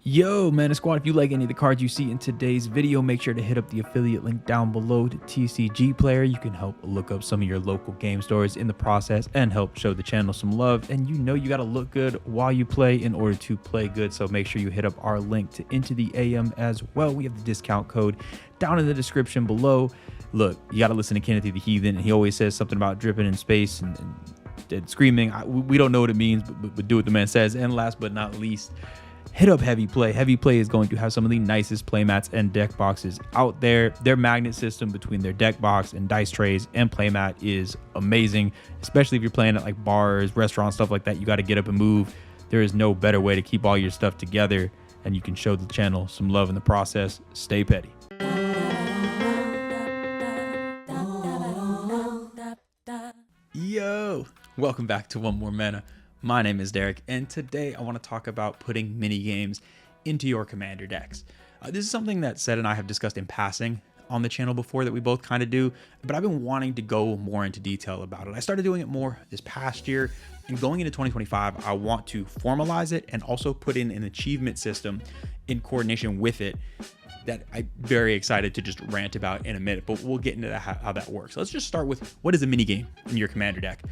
Yo, Mana Squad, if you like any of the cards you see in today's video, make sure to hit up the affiliate link down below to TCG Player. You can help look up some of your local game stores in the process and help show the channel some love. And you know you got to look good while you play in order to play good. So make sure you hit up our link to Into the AM as well. We have the discount code down in the description below. Look, you got to listen to Kenneth the Heathen. He always says something about dripping in space and screaming. We don't know what it means, but do what the man says. And last but not least, hit up Heavy Play. Heavy Play is going to have some of the nicest playmats and deck boxes out there. Their magnet system between their deck box and dice trays and playmat is amazing, especially if you're playing at like bars, restaurants, stuff like that. You got to get up and move. There is no better way to keep all your stuff together, and you can show the channel some love in the process. Stay petty. Yo, welcome back to One More Mana. My name is Derik, and today I want to talk about putting mini games into your commander decks. This is something that Seth and I have discussed in passing on the channel before that we both kind of do, but I've been wanting to go more into detail about it. I started doing it more this past year, and going into 2025, I want to formalize it and also put in an achievement system in coordination with it that I'm very excited to just rant about in a minute, but we'll get into how that works. Let's just start with, what is a mini game in your commander deck?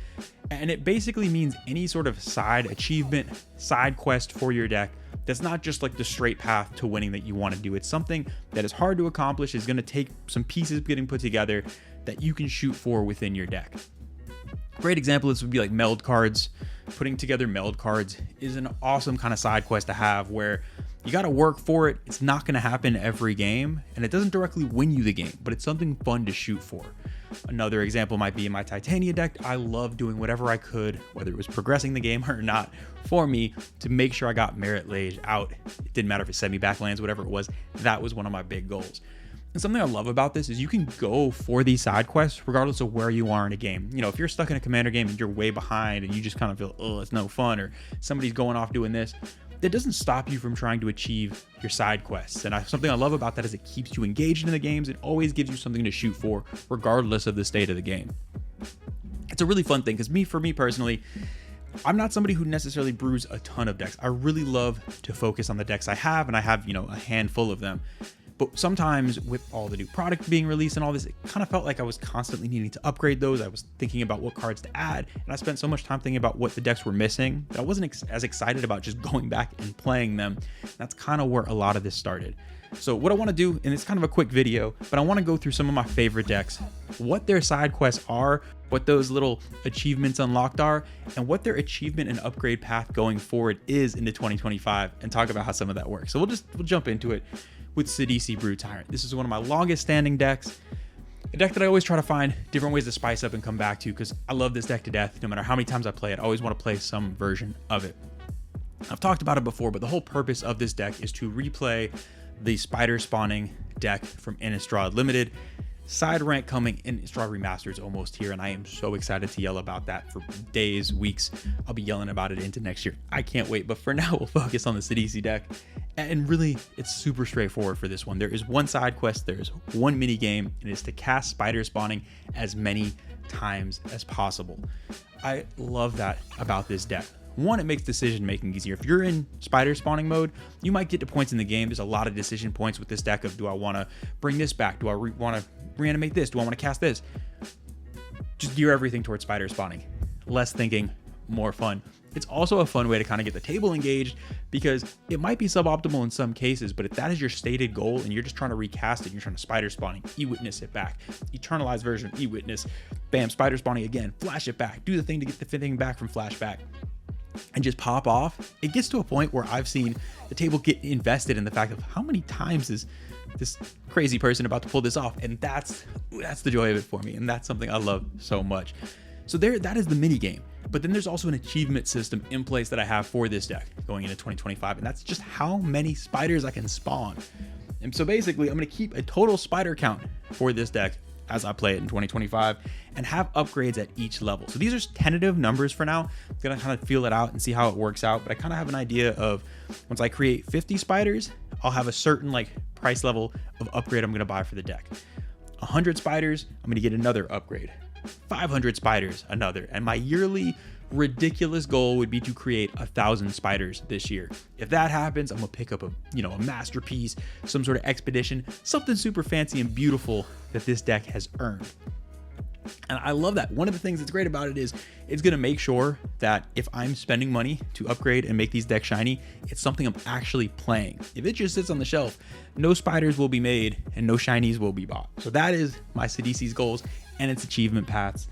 And it basically means any sort of side achievement, side quest for your deck that's not just like the straight path to winning that you want to do. It's something that is hard to accomplish, is going to take some pieces getting put together that you can shoot for within your deck. Great example, this would be like meld cards. Putting together meld cards is an awesome kind of side quest to have where you got to work for it. It's not going to happen every game, and it doesn't directly win you the game, but it's something fun to shoot for. Another example might be in my Titania deck. I love doing whatever I could, whether it was progressing the game or not, for me to make sure I got Merit Lage out. It didn't matter if it sent me backlands, whatever it was. That was one of my big goals. And something I love about this is you can go for these side quests regardless of where you are in a game. You know, if you're stuck in a commander game and you're way behind and you just kind of feel, oh, it's no fun, or somebody's going off doing this, that doesn't stop you from trying to achieve your side quests. And something I love about that is it keeps you engaged in the games. It always gives you something to shoot for regardless of the state of the game. It's a really fun thing because for me personally, I'm not somebody who necessarily brews a ton of decks. I really love to focus on the decks I have, and I have, a handful of them. But sometimes with all the new product being released and all this, it kind of felt like I was constantly needing to upgrade those. I was thinking about what cards to add, and I spent so much time thinking about what the decks were missing that I wasn't as excited about just going back and playing them. That's kind of where a lot of this started. So what I want to do, and it's kind of a quick video, but I want to go through some of my favorite decks, what their side quests are, what those little achievements unlocked are, and what their achievement and upgrade path going forward is into 2025, and talk about how some of that works. So we'll jump into it with Sidisi Brood Tyrant. This is one of my longest standing decks, a deck that I always try to find different ways to spice up and come back to because I love this deck to death. No matter how many times I play it, I always want to play some version of it. I've talked about it before, but the whole purpose of this deck is to replay the spider spawning deck from Innistrad Limited. Side rank coming, Innistrad Remastered almost here, and I am so excited to yell about that for days, weeks. I'll be yelling about it into next year. I can't wait, but for now, we'll focus on the Sidisi deck. And really, it's super straightforward for this one. There is one side quest, there is one mini game, and it is to cast spider spawning as many times as possible. I love that about this deck. One, it makes decision making easier. If you're in spider spawning mode, you might get to points in the game. There's a lot of decision points with this deck of, do I want to bring this back? Do I want to reanimate this? Do I want to cast this? Just gear everything towards spider spawning. Less thinking, more fun. It's also a fun way to kind of get the table engaged because it might be suboptimal in some cases, but if that is your stated goal and you're just trying to recast it, you're trying to spider spawning, e-witness it back, eternalized version, e-witness, bam, spider spawning again, flash it back, do the thing to get the thing back from flashback, and just pop off. It gets to a point where I've seen the table get invested in the fact of how many times is this crazy person about to pull this off, and that's the joy of it for me, and that's something I love so much. So that is the mini game. But then there's also an achievement system in place that I have for this deck going into 2025, and that's just how many spiders I can spawn. And so basically, I'm going to keep a total spider count for this deck as I play it in 2025 and have upgrades at each level. So these are tentative numbers for now. I'm going to kind of feel it out and see how it works out, but I kind of have an idea of once I create 50 spiders, I'll have a certain price level of upgrade I'm going to buy for the deck. 100 spiders, I'm going to get another upgrade. 500 spiders, another. And my yearly ridiculous goal would be to create 1,000 spiders this year. If that happens, I'm gonna pick up a masterpiece, some sort of expedition, something super fancy and beautiful that this deck has earned. And I love that. One of the things that's great about it is it's going to make sure that if I'm spending money to upgrade and make these decks shiny, it's something I'm actually playing. If it just sits on the shelf, no spiders will be made and no shinies will be bought. So that is my Sidisi's goals and its achievement paths.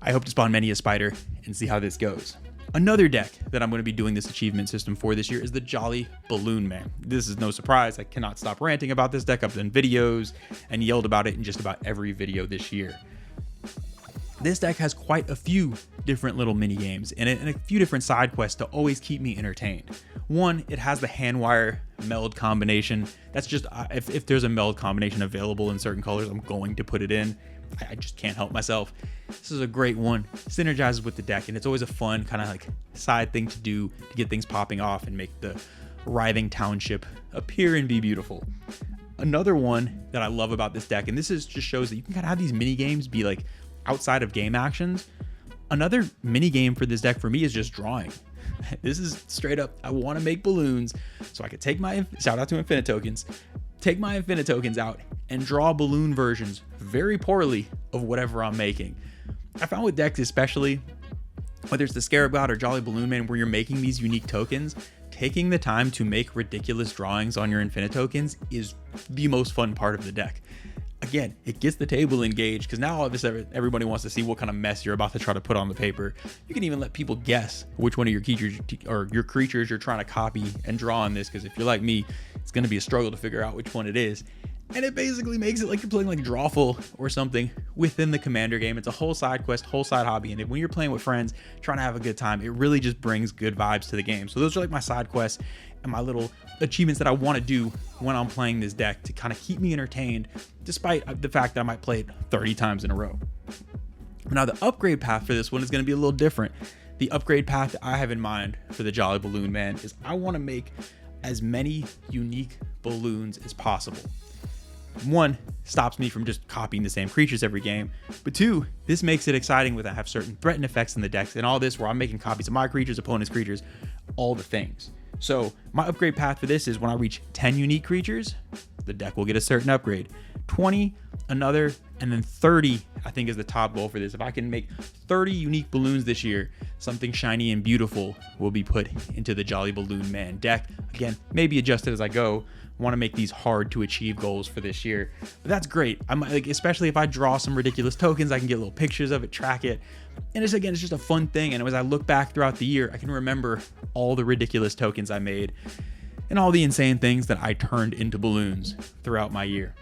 I hope to spawn many a spider and see how this goes. Another deck that I'm going to be doing this achievement system for this year is the Jolly Balloon Man. This is no surprise. I cannot stop ranting about this deck. I've done videos and yelled about it in just about every video this year. This deck has quite a few different little mini games in it and a few different side quests to always keep me entertained. One, it has the hand wire meld combination. That's just, if there's a meld combination available in certain colors, I'm going to put it in. I just can't help myself. This is a great one. Synergizes with the deck, and it's always a fun kind of like side thing to do to get things popping off and make the writhing township appear and be beautiful. Another one that I love about this deck, and this is just shows that you can kind of have these mini games be like outside of game actions. Another mini game for this deck for me is just drawing. This is straight up, I want to make balloons so I could take my, shout out to Infinite Tokens, take my Infinite Tokens out and draw balloon versions very poorly of whatever I'm making. I found with decks especially, whether it's the Scarab God or Jolly Balloon Man, where you're making these unique tokens, taking the time to make ridiculous drawings on your Infinite Tokens is the most fun part of the deck. Again, it gets the table engaged because now all of a sudden everybody wants to see what kind of mess you're about to try to put on the paper. You can even let people guess which one of your creatures you're trying to copy and draw on this, because if you're like me, it's going to be a struggle to figure out which one it is. And it basically makes it like you're playing like Drawful or something within the Commander game. It's a whole side quest, whole side hobby. And when you're playing with friends, trying to have a good time, it really just brings good vibes to the game. So those are like my side quests and my little achievements that I want to do when I'm playing this deck to kind of keep me entertained, despite the fact that I might play it 30 times in a row. Now, the upgrade path for this one is going to be a little different. The upgrade path that I have in mind for the Jolly Balloon Man is I want to make as many unique balloons as possible. One, stops me from just copying the same creatures every game, but two, this makes it exciting with I have certain threaten effects in the decks and all this where I'm making copies of my creatures, opponent's creatures, all the things. So my upgrade path for this is when I reach 10 unique creatures, the deck will get a certain upgrade. 20, another, and then 30, I think is the top goal for this. If I can make 30 unique balloons this year, something shiny and beautiful will be put into the Jolly Balloon Man deck. Again, maybe adjust it as I go. I want to make these hard to achieve goals for this year, but that's great. I'm like, especially if I draw some ridiculous tokens, I can get little pictures of it, track it. And it's just a fun thing. And as I look back throughout the year, I can remember all the ridiculous tokens I made and all the insane things that I turned into balloons throughout my year.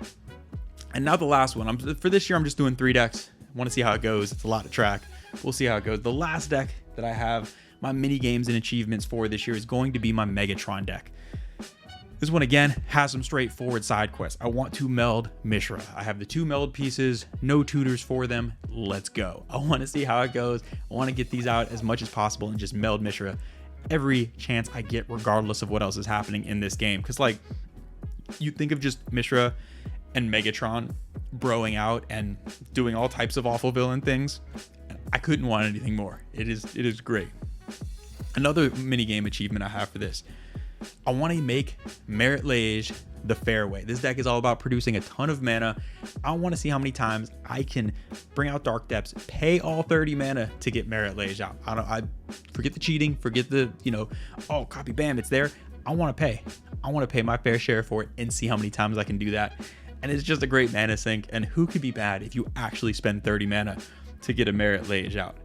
And now the last one, for this year, I'm just doing 3 decks. I want to see how it goes. It's a lot to track. We'll see how it goes. The last deck that I have my mini games and achievements for this year is going to be my Megatron deck. This one, again, has some straightforward side quests. I want to meld Mishra. I have the 2 meld pieces, no tutors for them. Let's go. I want to see how it goes. I want to get these out as much as possible and just meld Mishra every chance I get, regardless of what else is happening in this game. Because, like, you think of just Mishra and Megatron broing out and doing all types of awful villain things. I couldn't want anything more. It is great. Another minigame achievement I have for this, I want to make Merit Lage the fairway. This deck is all about producing a ton of mana. I want to see how many times I can bring out Dark Depths, pay all 30 mana to get Merit Lage out. I forget the cheating, forget the, oh, copy, bam, it's there. I want to pay. I want to pay my fair share for it and see how many times I can do that. And it's just a great mana sink. And who could be bad if you actually spend 30 mana to get a Merit Lage out?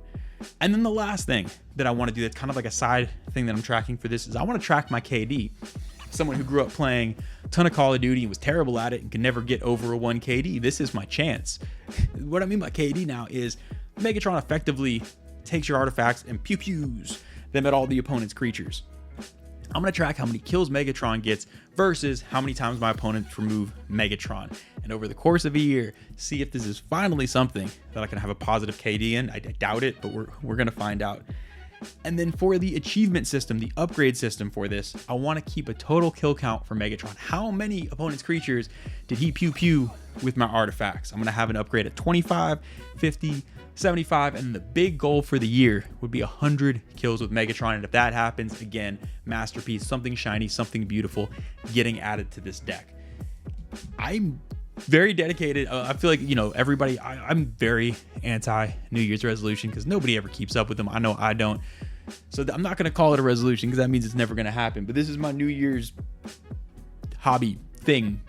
And then the last thing that I want to do that's kind of like a side thing that I'm tracking for this is I want to track my KD. Someone who grew up playing a ton of Call of Duty and was terrible at it and could never get over a 1 KD. This is my chance. What I mean by KD now is Megatron effectively takes your artifacts and pew-pews them at all the opponent's creatures. I'm going to track how many kills Megatron gets versus how many times my opponents remove Megatron. And over the course of a year, see if this is finally something that I can have a positive KD in. I doubt it, but we're going to find out. And then for the achievement system, the upgrade system for this, I want to keep a total kill count for Megatron. How many opponent's creatures did he pew pew with my artifacts? I'm going to have an upgrade at 25, 50, 75, and the big goal for the year would be 100 kills with Megatron. And if that happens, again, masterpiece, something shiny, something beautiful getting added to this deck. I'm very dedicated. I feel like, you know, everybody, I'm very anti New Year's resolution because nobody ever keeps up with them. I know I don't. So I'm not going to call it a resolution because that means it's never going to happen. But this is my New Year's hobby thing,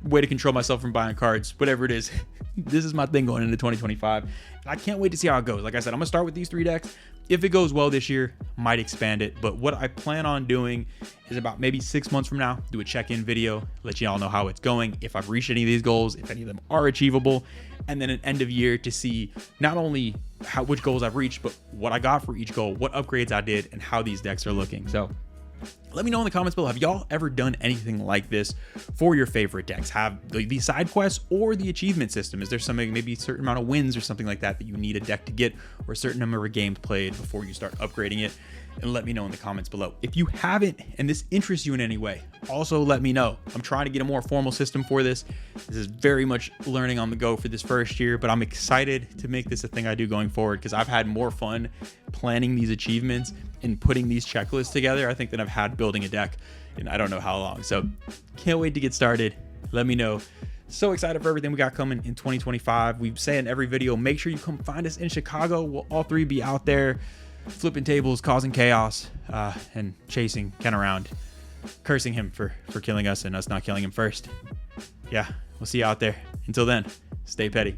way to control myself from buying cards, whatever it is. This is my thing going into 2025. And I can't wait to see how it goes. Like I said, I'm going to start with these 3 decks. If it goes well this year, might expand it. But what I plan on doing is about maybe 6 months from now, do a check-in video, let you all know how it's going, if I've reached any of these goals, if any of them are achievable, and then an end of year to see not only which goals I've reached, but what I got for each goal, what upgrades I did, and how these decks are looking. So let me know in the comments below, have y'all ever done anything like this for your favorite decks? Have the side quests or the achievement system? Is there something, maybe a certain amount of wins or something like that you need a deck to get, or a certain number of games played before you start upgrading it? And let me know in the comments below. If you haven't and this interests you in any way, also let me know. I'm trying to get a more formal system for this. This is very much learning on the go for this first year, but I'm excited to make this a thing I do going forward because I've had more fun planning these achievements and putting these checklists together, I think, than I've had building a deck in I don't know how long. So can't wait to get started. Let me know. So excited for everything we got coming in 2025. We say in every video, make sure you come find us in Chicago. We'll all 3 be out there flipping tables, causing chaos, and chasing Ken around, cursing him for killing us and us not killing him first. Yeah, we'll see you out there. Until then, stay petty.